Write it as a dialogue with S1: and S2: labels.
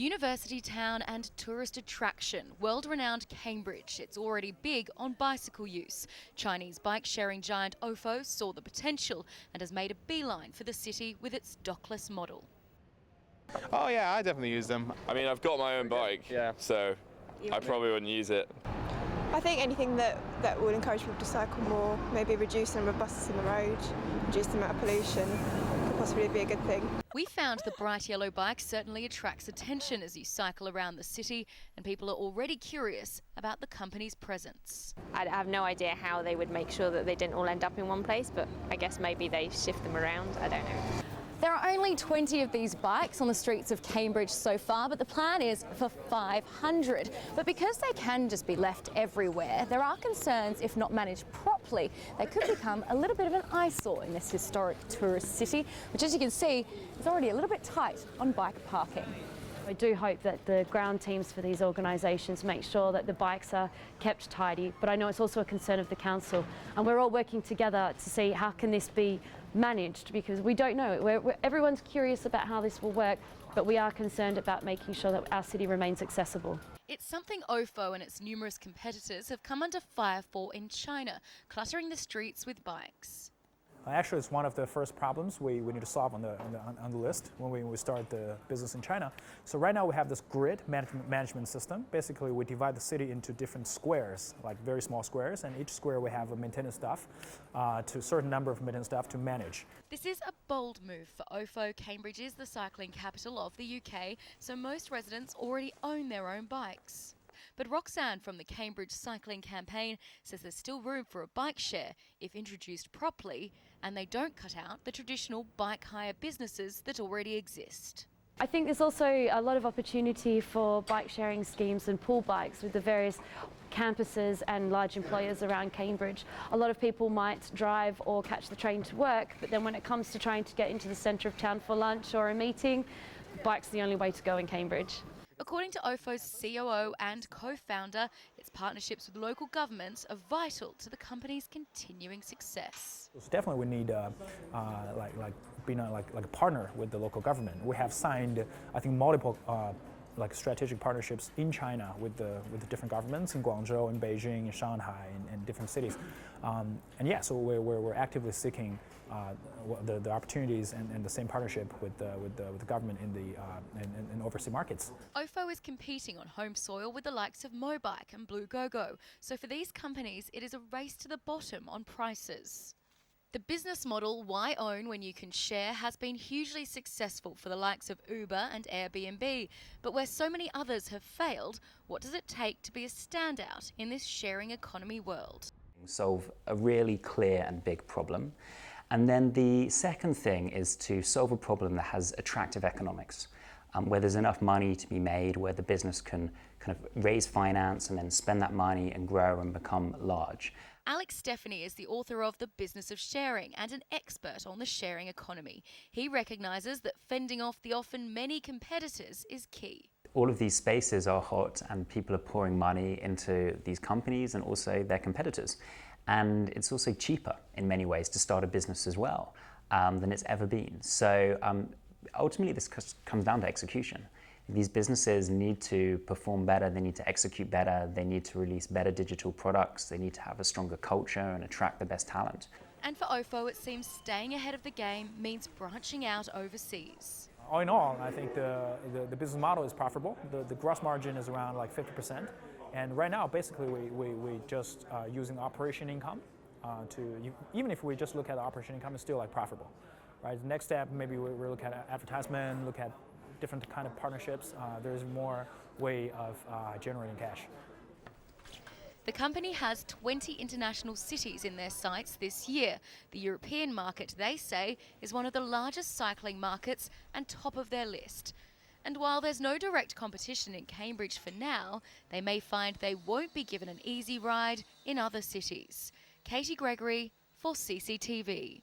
S1: University town and tourist attraction, world-renowned Cambridge. It's already big on bicycle use. Chinese bike-sharing giant Ofo saw the potential and has made a beeline for the city with its dockless model.
S2: Oh yeah, I definitely use them.
S3: I mean, I've got my own bike, so I probably wouldn't use it.
S4: I think anything that would encourage people to cycle more, maybe reduce the number of buses on the road, reduce the amount of pollution, could possibly be a good thing.
S1: We found the bright yellow bike certainly attracts attention as you cycle around the city, and people are already curious about the company's presence.
S5: I have no idea how they would make sure that they didn't all end up in one place, but I guess maybe they shift them around, I don't know.
S6: There are only 20 of these bikes on the streets of Cambridge so far, but the plan is for 500. But because they can just be left everywhere, there are concerns if not managed properly, they could become a little bit of an eyesore in this historic tourist city, which as you can see is already a little bit tight on bike parking.
S7: I do hope that the ground teams for these organisations make sure that the bikes are kept tidy, but I know it's also a concern of the council, and we're all working together to see how can this be managed, because we don't know. Everyone's curious about how this will work, but we are concerned about making sure that our city remains accessible.
S1: It's something Ofo and its numerous competitors have come under fire for in China, cluttering the streets with bikes.
S8: Actually, it's one of the first problems we need to solve on the list when we start the business in China. So right now we have this grid management system. Basically, we divide the city into different squares, like very small squares, and each square we have a maintenance staff, to a certain number of maintenance staff to manage.
S1: This is a bold move for Ofo. Cambridge is the cycling capital of the UK, so most residents already own their own bikes. But Roxanne from the Cambridge Cycling Campaign says there's still room for a bike share if introduced properly, and they don't cut out the traditional bike hire businesses that already exist.
S7: I think there's also a lot of opportunity for bike sharing schemes and pool bikes with the various campuses and large employers around Cambridge. A lot of people might drive or catch the train to work, but then when it comes to trying to get into the centre of town for lunch or a meeting, bike's the only way to go in Cambridge.
S1: According to Ofo's COO and co-founder, its partnerships with local governments are vital to the company's continuing success.
S8: So definitely we need being like a partner with the local government. We have signed, I think, multiple strategic partnerships in China with the different governments in Guangzhou, in Beijing, in Shanghai, and different cities. So we're actively seeking the opportunities and the same partnership with the government in overseas markets.
S1: Ofo is competing on home soil with the likes of Mobike and Blue Gogo. So for these companies, it is a race to the bottom on prices. The business model, why own when you can share, has been hugely successful for the likes of Uber and Airbnb. But where so many others have failed, what does it take to be a standout in this sharing economy world?
S9: Solve a really clear and big problem. And then the second thing is to solve a problem that has attractive economics, where there's enough money to be made, where the business can kind of raise finance and then spend that money and grow and become large.
S1: Stephany is the author of The Business of Sharing and an expert on the sharing economy. He recognises that fending off the often many competitors is key.
S9: All of these spaces are hot and people are pouring money into these companies and also their competitors. And it's also cheaper in many ways to start a business as well than it's ever been. So ultimately this comes down to execution. These businesses need to perform better, they need to execute better, they need to release better digital products, they need to have a stronger culture and attract the best talent.
S1: And for Ofo, it seems staying ahead of the game means branching out overseas.
S8: All in all, I think the business model is profitable. The gross margin is around like 50%. And right now, basically, we just using operation income even if we just look at the operation income, it's still like profitable. Right? The next step, maybe we look at advertisement, look at different kind of partnerships. There's more way of generating cash.
S1: The company has 20 international cities in their sights this year. The European market, they say, is one of the largest cycling markets and top of their list. And while there's no direct competition in Cambridge for now, they may find they won't be given an easy ride in other cities. Katie Gregory for CCTV.